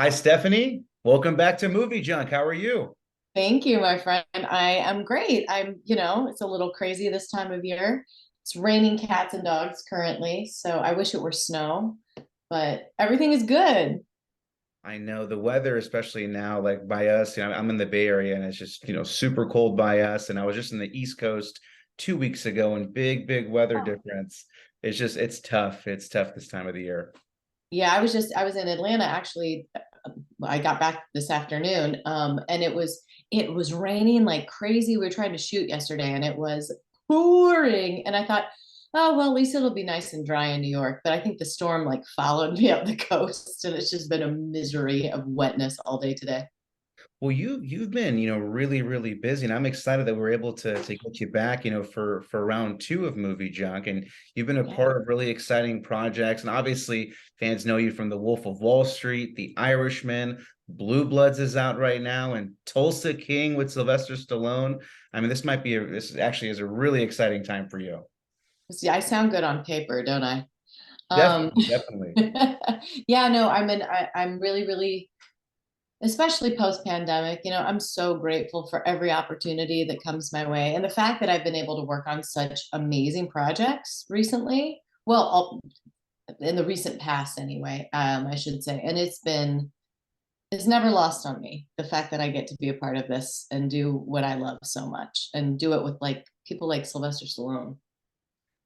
Hi, Stephanie. Welcome back to Movie Junk. How are you? Thank you, my friend. I am great. It's a little crazy this time of year. It's raining cats and dogs currently, so I wish it were snow, but everything is good. I know the weather, especially now, like by us, I'm in the Bay Area and it's just, super cold by us. And I was just in the East Coast 2 weeks ago and big weather Oh. difference. It's tough. It's tough this time of the year. Yeah, I was in Atlanta actually. I got back this afternoon, and it was raining like crazy. We were trying to shoot yesterday, and it was pouring. And I thought, oh well, at least it'll be nice and dry in New York. But I think the storm like followed me up the coast, and it's just been a misery of wetness all day today. Well, you've been, really busy, and I'm excited that we're able to get you back, for round two of Movie Junk, and you've been a Yeah. part of really exciting projects, and obviously fans know you from The Wolf of Wall Street, The Irishman, Blue Bloods is out right now, and Tulsa King with Sylvester Stallone. I mean, this actually is a really exciting time for you. See, I sound good on paper, don't I? Um, Definitely, definitely. yeah, no, I'm really, especially post pandemic, I'm so grateful for every opportunity that comes my way. And the fact that I've been able to work on such amazing projects recently, well, in the recent past anyway, I should say. And it's never lost on me the fact that I get to be a part of this and do what I love so much and do it with like people like Sylvester Stallone.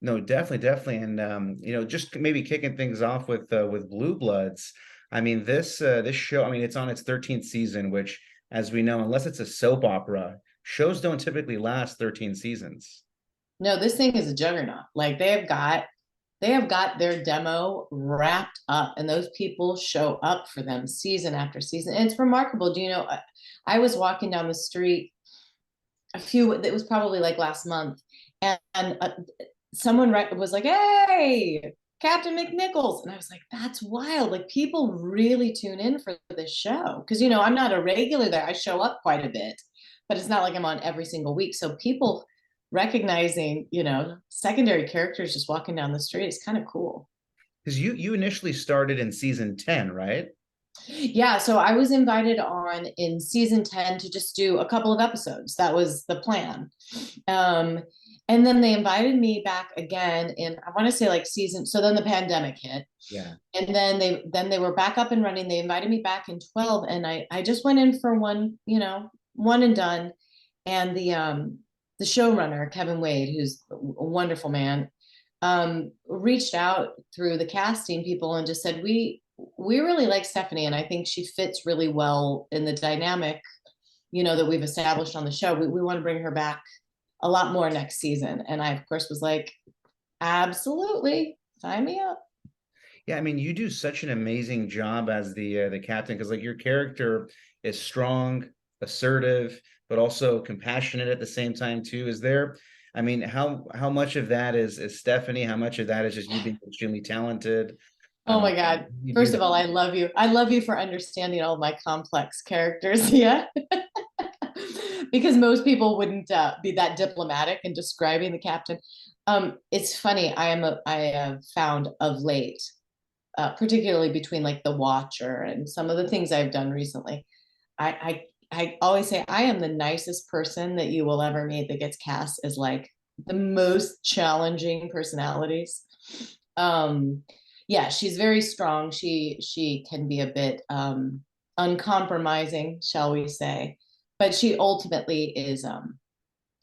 No, definitely, and just maybe kicking things off with Blue Bloods. I mean, this show. I mean, it's on its 13th season, which, as we know, unless it's a soap opera, shows don't typically last 13 seasons. No, this thing is a juggernaut. Like they have got their demo wrapped up, and those people show up for them season after season. And it's remarkable. Do you know? I was walking down the street it was probably like last month, and someone was like, "Hey, Captain McNichols," and I was like, "That's wild! Like people really tune in for this show because I'm not a regular there. I show up quite a bit, but it's not like I'm on every single week. So people recognizing, secondary characters just walking down the street is kind of cool. Because you initially started in season 10, right? Yeah, so I was invited on in season 10 to just do a couple of episodes. That was the plan. Um, and then they invited me back again in I want to say like season so then the pandemic hit. Yeah. And then they were back up and running. They invited me back in 12 and I just went in for one, one and done. And the showrunner, Kevin Wade, who's a wonderful man, reached out through the casting people and just said, we really like Stephanie, and I think she fits really well in the dynamic, that we've established on the show. We want to bring her back a lot more next season. And I, of course, was like, absolutely, sign me up. Yeah, I mean, you do such an amazing job as the captain because like your character is strong, assertive, but also compassionate at the same time too. I mean, how much of that is Stephanie? How much of that is just you being extremely talented? Oh Um, my God. you do First of that. all, I love you. I love you for understanding all of my complex characters. Yeah. Because most people wouldn't be that diplomatic in describing the captain. It's funny. I have found of late, particularly between like The Watcher and some of the things I've done recently. I always say I am the nicest person that you will ever meet that gets cast as like the most challenging personalities. Um, yeah, she's very strong. She can be a bit uncompromising, shall we say, but she ultimately is.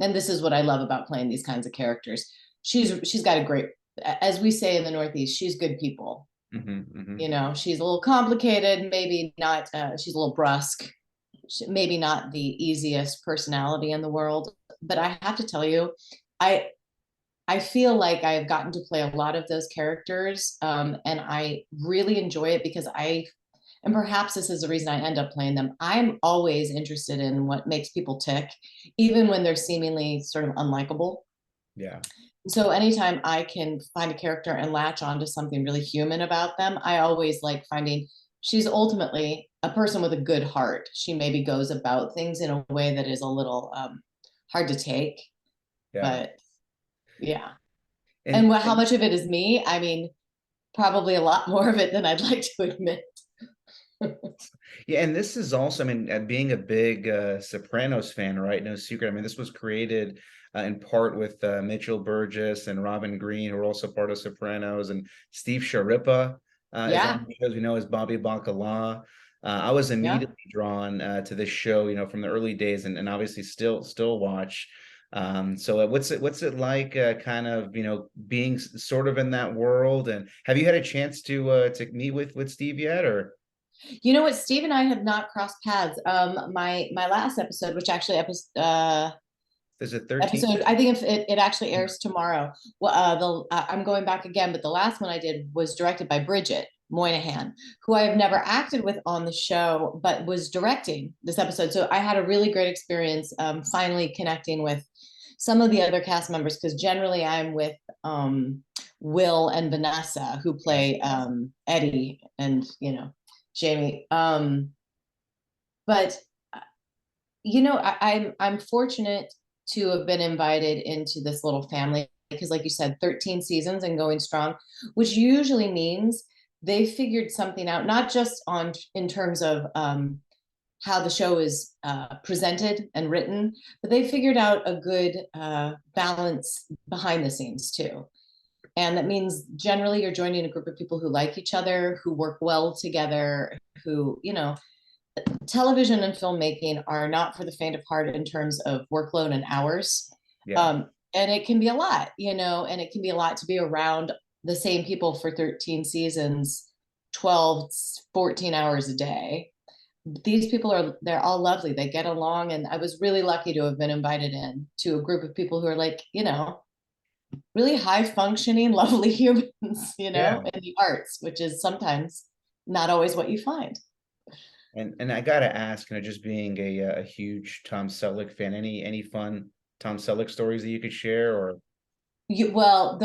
And this is what I love about playing these kinds of characters. She's got a great, as we say in the Northeast, she's good people. Hmm. She's a little complicated, maybe not. She's a little brusque, maybe not the easiest personality in the world. But I have to tell you, I I feel like I've gotten to play a lot of those characters, and I really enjoy it because and perhaps this is the reason I end up playing them. I'm always interested in what makes people tick, even when they're seemingly sort of unlikable. Yeah. So anytime I can find a character and latch onto something really human about them, I always like finding she's ultimately a person with a good heart. She maybe goes about things in a way that is a little hard to take, Yeah. but yeah. And And how much of it is me? I mean, probably a lot more of it than I'd like to admit. Yeah, and this is also, I mean, being a big Sopranos fan, right? No secret. I mean, this was created in part with Mitchell Burgess and Robin Green, who are also part of Sopranos, and Steve Sharippa is on Yeah, the show, as we know, as Bobby Bacala. I was yeah. immediately drawn to this show, from the early days, and obviously still watch. So what's it like, kind of, being sort of in that world? And have you had a chance to meet with Steve yet, or You know what? Steve and I have not crossed paths. My last episode, which actually is it 13? episode, I think if it actually airs tomorrow. Well, I'm going back again, but the last one I did was directed by Bridget Moynihan, who I have never acted with on the show, but was directing this episode. So I had a really great experience, finally connecting with some of the other cast members, because generally I'm with Will and Vanessa, who Yes. play Eddie and Jamie. But I'm fortunate to have been invited into this little family, because, like you said, 13 seasons and going strong, which usually means they figured something out, not just on in terms of how the show is presented and written, but they figured out a good balance behind the scenes too. And that means generally you're joining a group of people who like each other, who work well together, who, television and filmmaking are not for the faint of heart in terms of workload and hours. Yeah. And it can be a lot, and it can be a lot to be around the same people for 13 seasons, 12, 14 hours a day. These people they're all lovely. They get along. And I was really lucky to have been invited in to a group of people who are like, really high functioning, lovely humans, Yeah. in the arts, which is sometimes not always what you find. And I gotta ask, just being a huge Tom Selleck fan, any fun Tom Selleck stories that you could share, or Well,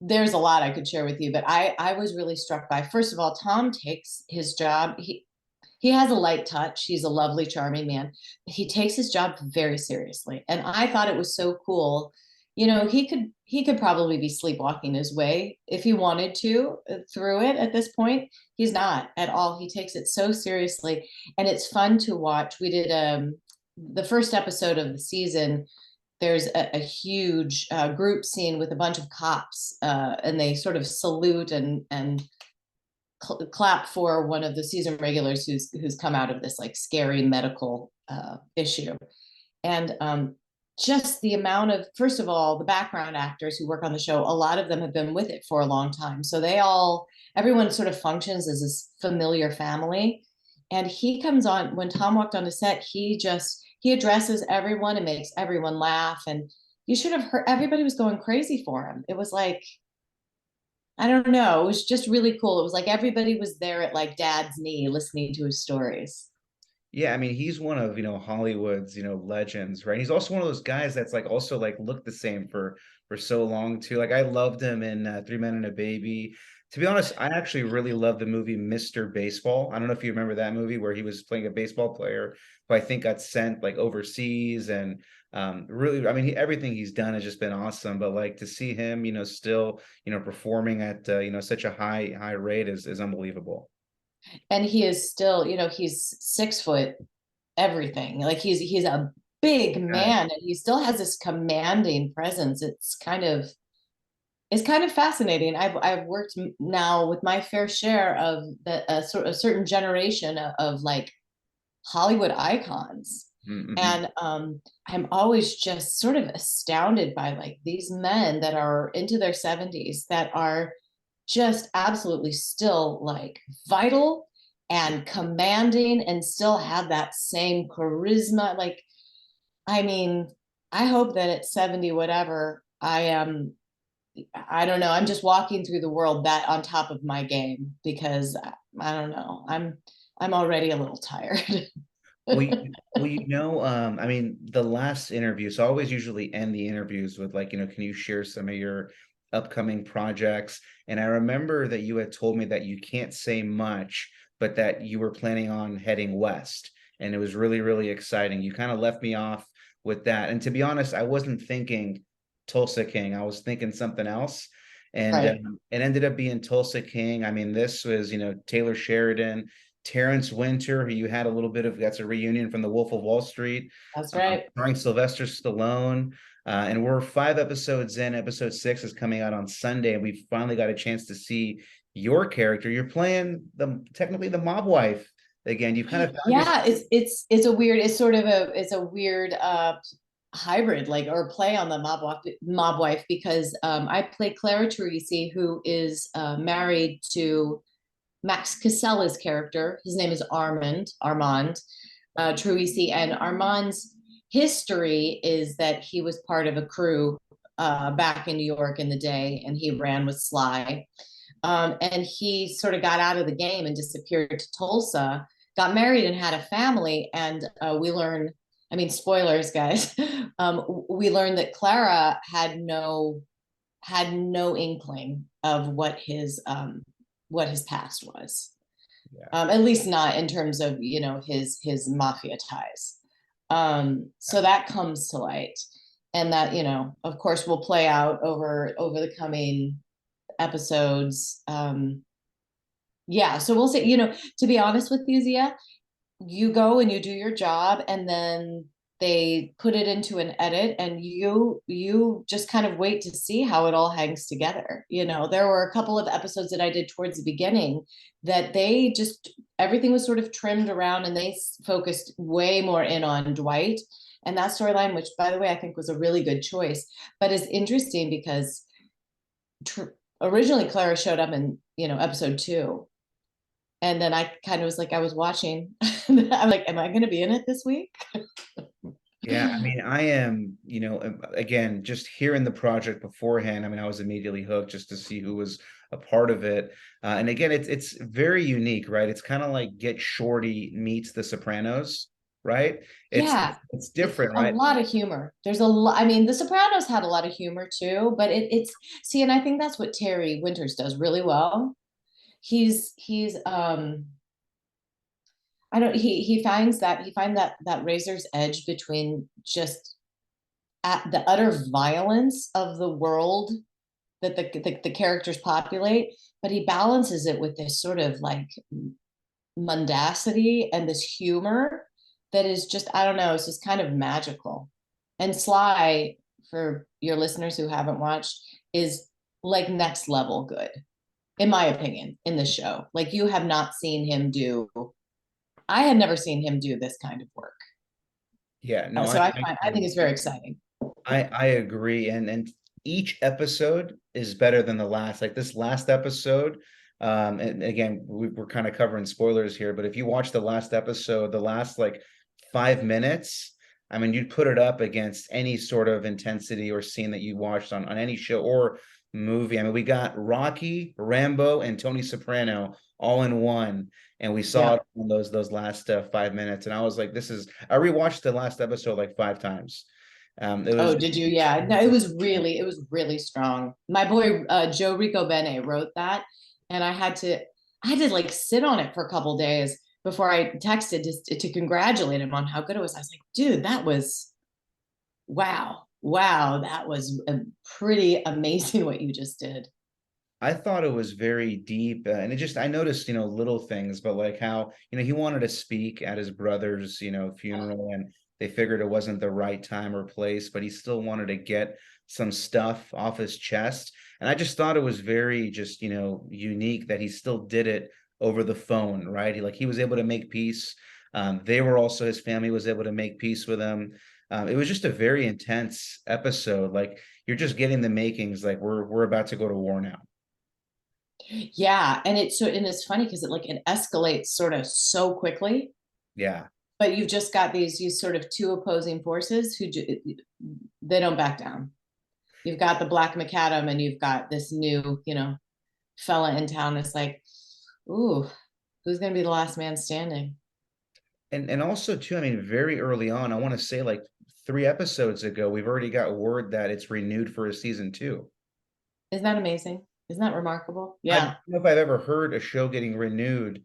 there's a lot I could share with you, but I was really struck by, first of all, Tom takes his job. He has a light touch. He's a lovely, charming man. He takes his job very seriously, and I thought it was so cool. He could probably be sleepwalking his way if he wanted to through it at this point. He's not at all. He takes it so seriously, and it's fun to watch. We did the first episode of the season. There's a huge group scene with a bunch of cops, and they sort of salute and clap for one of the season regulars who's come out of this like scary medical issue. And just the amount of, first of all, the background actors who work on the show, a lot of them have been with it for a long time, so everyone sort of functions as this familiar family. And he comes on, when Tom walked on the set, he addresses everyone and makes everyone laugh. And you should have heard, everybody was going crazy for him. It was like, I don't know. It was just really cool. It was like everybody was there at like dad's knee listening to his stories. yeah, I mean, he's one of, Hollywood's, legends, right? He's also one of those guys that's like also like looked the same for so long too. Like I loved him in Three Men and a Baby. To be honest, I actually really love the movie Mr. Baseball. I don't know if you remember that movie where he was playing a baseball player who I think got sent like overseas, and really, I mean, everything he's done has just been awesome. But like to see him, still, performing at such a high rate is unbelievable. And he is still, he's 6 foot everything. Like he's a big Yeah. man, and he still has this commanding presence. It's kind of fascinating. I've worked now with my fair share of sort of a certain generation of like Hollywood icons. Mm-hmm. And I'm always just sort of astounded by like these men that are into their 70s that are just absolutely still like vital and commanding and still have that same charisma. Like, I mean, I hope that at 70, whatever, I don't know, I'm just walking through the world that on top of my game, because I don't know, I'm already a little tired. I mean, the last interview, so I always usually end the interviews with like, can you share some of your upcoming projects? And I remember that you had told me that you can't say much, but that you were planning on heading west. And it was really, really exciting. You kind of left me off with that. And to be honest, I wasn't thinking Tulsa King. I was thinking something else. And Right. it ended up being Tulsa King. I mean, this was, Taylor Sheridan, Terrence Winter, who you had a little bit of, that's a reunion from The Wolf of Wall Street, That's right. starring Sylvester Stallone. And we're 5 episodes in. Episode 6 is coming out on Sunday, and we finally got a chance to see your character. You're playing technically the mob wife again. You've kind of found yourself. Yeah, it's a weird, it's sort of it's a weird hybrid, like, or play on the mob wife, because I play Clara Teresi, who is married to Max Casella's character. His name is Armand Teresi, and Armand's history is that he was part of a crew back in New York in the day, and he ran with Sly. And he sort of got out of the game and disappeared to Tulsa, got married and had a family. And we learn, I mean, spoilers, guys. We learned that Clara had no inkling of what his past was. Yeah. At least not in terms of, you know, his mafia ties. So that comes to light, and that, you know, of course, will play out over the coming episodes. Yeah, so we'll see. You know, to be honest with you, Zia, you go and you do your job, and then they put it into an edit, and you just kind of wait to see how it all hangs together. You know, there were a couple of episodes that I did towards the beginning that they just, everything was sort of trimmed around, and they focused way more in on Dwight and that storyline, which, by the way, I think was a really good choice. But it's interesting because originally Clara showed up in, you know, episode 2, and then I kind of was like, I was watching, I'm like, am I going to be in it this week? Yeah, I mean, I am, you know, again, just hearing the project beforehand, I mean, I was immediately hooked just to see who was a part of it. And again, it's very unique, right? It's kind of like Get Shorty meets The Sopranos, right? It's Yeah, it's it's different, a right? lot of humor. There's a lot. I mean, The Sopranos had a lot of humor too, but it's, see, and I think that's what Terry Winters does really well. He's I don't, he finds that, that razor's edge between just at the utter violence of the world that the characters populate, but he balances it with this sort of like mundacity and this humor that is just, I don't know, it's just kind of magical. And Sly, for your listeners who haven't watched, is like next level good, in my opinion, in the show. Like, you have not seen him do, I had never seen him do this kind of work. Yeah, no, So I think it's very exciting. I agree, and each episode is better than the last. Like this last episode, and again, we're kind of covering spoilers here, but if you watch the last episode, the last like 5 minutes, I mean, you'd put it up against any sort of intensity or scene that you watched on any show or movie. I mean, we got Rocky, Rambo, and Tony Soprano all in one, and we saw Yeah. it in those last 5 minutes, and I was like, this is. I rewatched the last episode like 5 times. It Oh, was did you? Yeah. No, it was really strong. My boy Joe Rico Bene wrote that, and I had to like sit on it for a couple days before I texted to congratulate him on how good it was. I was like, dude, that was, wow, wow, that was pretty amazing what you just did. I thought it was very deep, and it just I noticed, you know, little things, but like how, you know, he wanted to speak at his brother's, you know, funeral, and they figured it wasn't the right time or place, but he still wanted to get some stuff off his chest. And I just thought it was very just, you know, unique that he still did it over the phone, right? He was able to make peace. They were also, his family was able to make peace with him. It was just a very intense episode. Like you're just getting the makings, like we're about to go to war now. Yeah, and it's funny because it escalates sort of so quickly, Yeah. but you've just got these sort of two opposing forces who they don't back down. You've got the Black Macadam, and you've got this new, you know, fella in town. It's like, ooh, who's gonna be the last man standing? And also too, I mean, very early on, I want to say like 3 episodes ago, we've already got word that it's renewed for a season 2. Isn't that amazing? Isn't that remarkable? I don't Yeah. know if I've ever heard a show getting renewed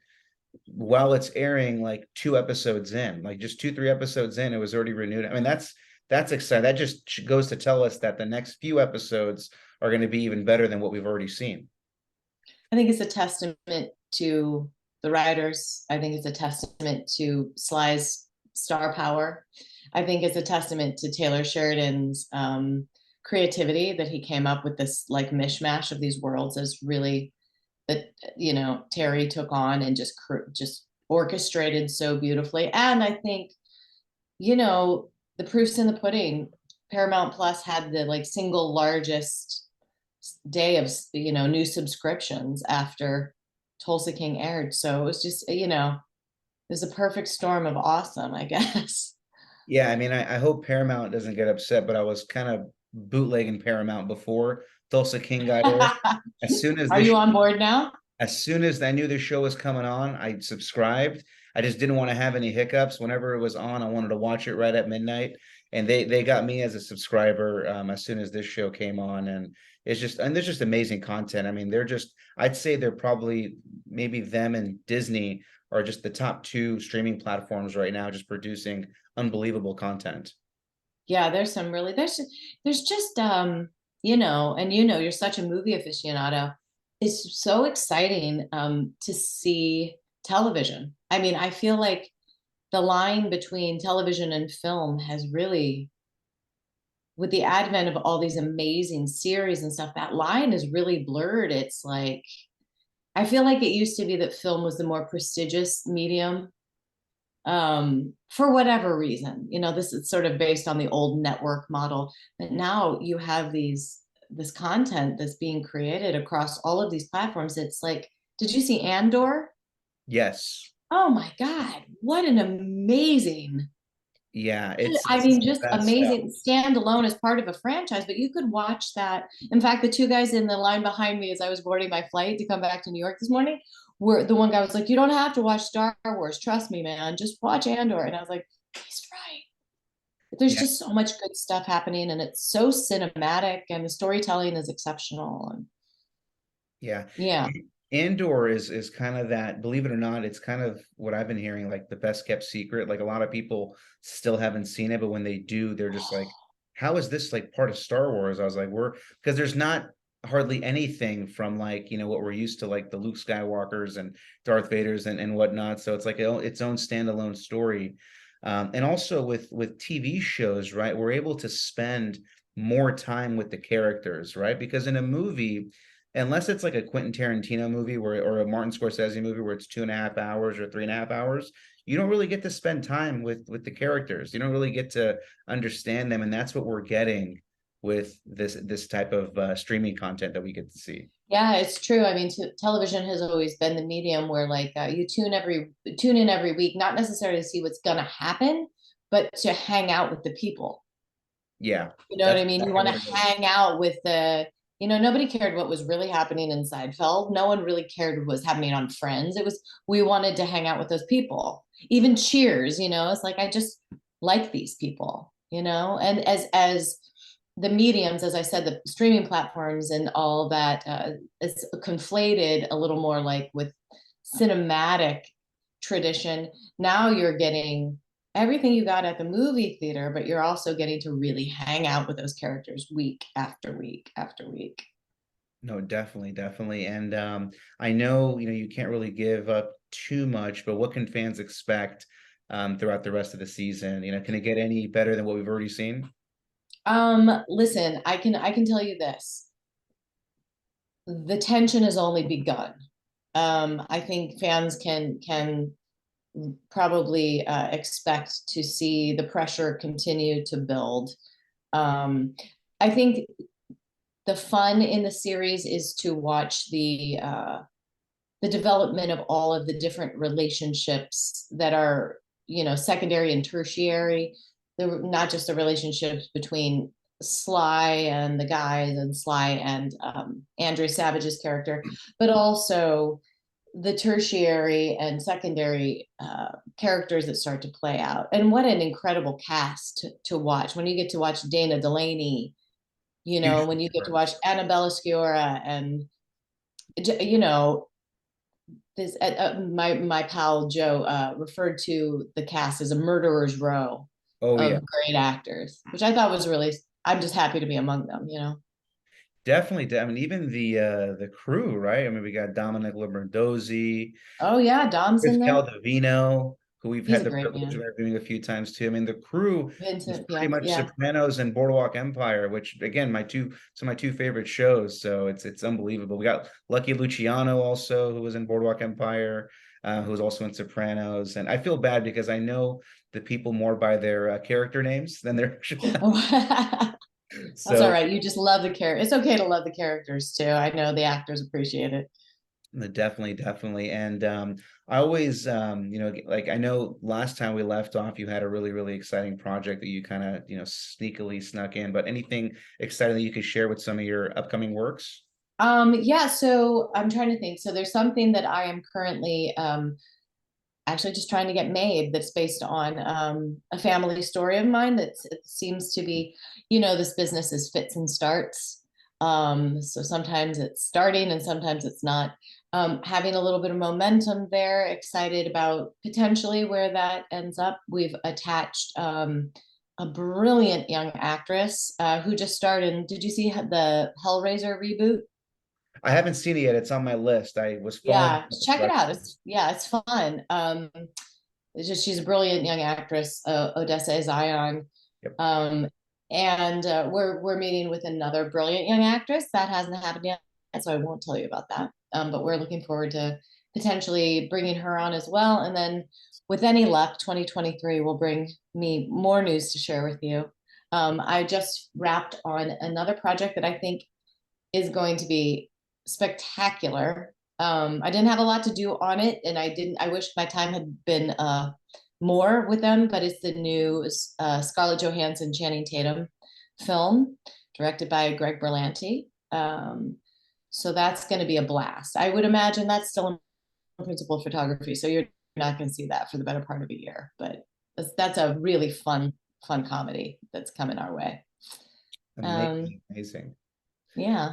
while it's airing like 2 episodes in, like just 2, 3 episodes in, it was already renewed. I mean, that's exciting. That just goes to tell us that the next few episodes are going to be even better than what we've already seen. I think it's a testament to the writers. I think it's a testament to Sly's star power. I think it's a testament to Taylor Sheridan's creativity, that he came up with this like mishmash of these worlds, as really that, Terry took on and just orchestrated so beautifully. And I think, the proof's in the pudding. Paramount Plus had the like single largest day of new subscriptions after Tulsa King aired. So it was just, it was a perfect storm of awesome, I guess. Yeah, I mean, I hope Paramount doesn't get upset, but I was kind of bootlegging Paramount before Tulsa King got aired. As soon as Are this you on board now? as soon as I knew the show was coming on, I subscribed. I just didn't want to have any hiccups. Whenever it was on, I wanted to watch it right at midnight. And they got me as a subscriber as soon as this show came on. And there's just amazing content. I mean, I'd say they're probably maybe them and Disney are just the top two streaming platforms right now, just producing unbelievable content. Yeah, there's just and you're such a movie aficionado. It's so exciting to see television. I mean, I feel like the line between television and film has really, with the advent of all these amazing series and stuff, that line is really blurred. It's like, I feel like it used to be that film was the more prestigious medium, for whatever reason. This is sort of based on the old network model, but now you have this content that's being created across all of these platforms. It's like, did you see Andor? Yes. Oh my God, what an amazing, Yeah, I it's mean, just best stuff. amazing, standalone as part of a franchise. But you could watch that. In fact, the two guys in the line behind me as I was boarding my flight to come back to New York this morning, were the one guy was like, "You don't have to watch Star Wars. Trust me, man. Just watch Andor." And I was like, he's right. There's Yeah, just so much good stuff happening, and it's so cinematic, and the storytelling is exceptional. And yeah. yeah. Andor is kind of that, believe it or not, it's kind of what I've been hearing, like the best kept secret. Like a lot of people still haven't seen it, but when they do, they're just like, how is this like part of Star Wars? I was like, because there's not hardly anything from like, what we're used to, like the Luke Skywalkers and Darth Vaders and whatnot. So it's like its own standalone story. And also with TV shows, right? We're able to spend more time with the characters, right? Because in a movie, unless it's like a Quentin Tarantino movie or a Martin Scorsese movie where it's 2.5 hours or 3.5 hours, you don't really get to spend time with the characters. You don't really get to understand them, and that's what we're getting with this type of streaming content that we get to see. Yeah, it's true. I mean, television has always been the medium where like you tune in every week, not necessarily to see what's gonna happen, but to hang out with the people. Yeah, You know what that's I mean? You exactly want what to it is. hang out with nobody cared what was really happening in Seinfeld. No one really cared what was happening on Friends. We wanted to hang out with those people. Even Cheers, it's like, I just like these people, and as the mediums, as I said, the streaming platforms and all that, it's conflated a little more like with cinematic tradition. Now you're getting everything you got at the movie theater, but you're also getting to really hang out with those characters week after week after week. No, definitely, definitely. And I know, you can't really give up too much, but what can fans expect throughout the rest of the season? Can it get any better than what we've already seen? Listen, I can tell you this. The tension has only begun. I think fans can probably expect to see the pressure continue to build. Um, I think the fun in the series is to watch the development of all of the different relationships that are, secondary and tertiary. Not just the relationships between Sly and the guys and Sly and Andrew Savage's character, but also the tertiary and secondary characters that start to play out. And what an incredible cast to watch when you get to watch Dana Delaney, Huge when you get to watch stars. Annabella Sciorra, and you know this my pal Joe referred to the cast as a murderer's row Oh yeah. of great actors, which I thought was really, I'm just happy to be among them. Definitely. I mean, even the crew, right? I mean, we got Dominic Lombardozzi, Oh yeah, Dom's Chris in there. Caldovino, who we've He's had a the great privilege of man. interviewing a few times too. I mean, the crew is Vincent, pretty yeah, much yeah. Sopranos and Boardwalk Empire, which again, some of my two favorite shows. So it's unbelievable. We got Lucky Luciano also, who was in Boardwalk Empire, who was also in Sopranos. And I feel bad because I know the people more by their character names than their actual. Oh, that's all So right. You just love the character. It's okay to love the characters too. I know the actors appreciate it. definitely, definitely. And I always, like I know last time we left off, you had a really, really exciting project that you kind of, sneakily snuck in. But anything exciting that you could share with some of your upcoming works? Yeah, so I'm trying to think. So there's something that I am currently actually just trying to get made that's based on a family story of mine that it seems to be, this business is fits and starts. So sometimes it's starting and sometimes it's not. Having a little bit of momentum there, excited about potentially where that ends up. We've attached a brilliant young actress who just started. Did you see the Hellraiser reboot? I haven't seen it yet. It's on my list. I was following Yeah, up with check it out. questions. It's fun. It's just she's a brilliant young actress, Odessa Zion. Yep. Um, and we're meeting with another brilliant young actress that hasn't happened yet, so I won't tell you about that. But we're looking forward to potentially bringing her on as well. And then, with any luck, 2023 will bring me more news to share with you. I just wrapped on another project that I think is going to be spectacular. I didn't have a lot to do on it, and I wish my time had been more with them. But it's the new Scarlett Johansson, Channing Tatum film, directed by Greg Berlanti. So that's going to be a blast. I would imagine that's still in principal photography, so you're not going to see that for the better part of a year. But that's a really fun comedy that's coming our way. Um, Amazing, amazing. yeah.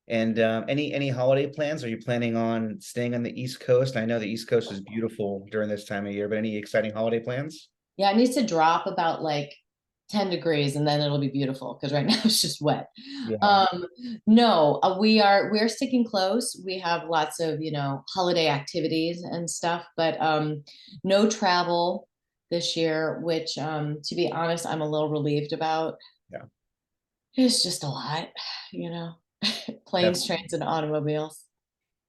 And any holiday plans? Are you planning on staying on the East Coast? I know the East Coast is beautiful during this time of year, but any exciting holiday plans? Yeah, it needs to drop about like 10 degrees and then it'll be beautiful because right now it's just wet. Yeah. Um, no, we're sticking close. We have lots of, holiday activities and stuff, but no travel this year, which to be honest, I'm a little relieved about. Yeah. It's just a lot, you know, planes, Definitely. trains, and automobiles.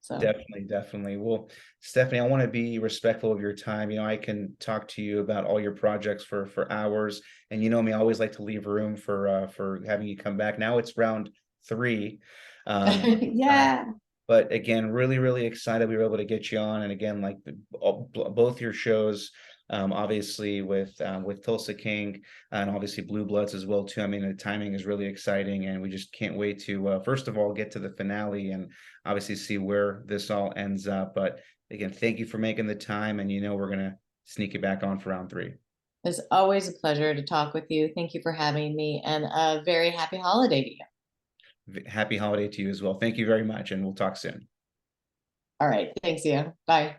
So Definitely, definitely. Well, Stephanie, I want to be respectful of your time. I can talk to you about all your projects for hours, and you know me, I always like to leave room for having you come back. Now it's round three. Time. yeah. But again, really, really excited we were able to get you on. And again, like both your shows, obviously with Tulsa King and obviously Blue Bloods as well too. I mean, the timing is really exciting, and we just can't wait to first of all get to the finale and obviously see where this all ends up. But again, thank you for making the time, and we're gonna sneak you back on for round three. It's always a pleasure to talk with you. Thank you for having me and a very happy holiday to you. Happy holiday to you as well. Thank you very much, and we'll talk soon. All right. Thanks, Ian. Bye.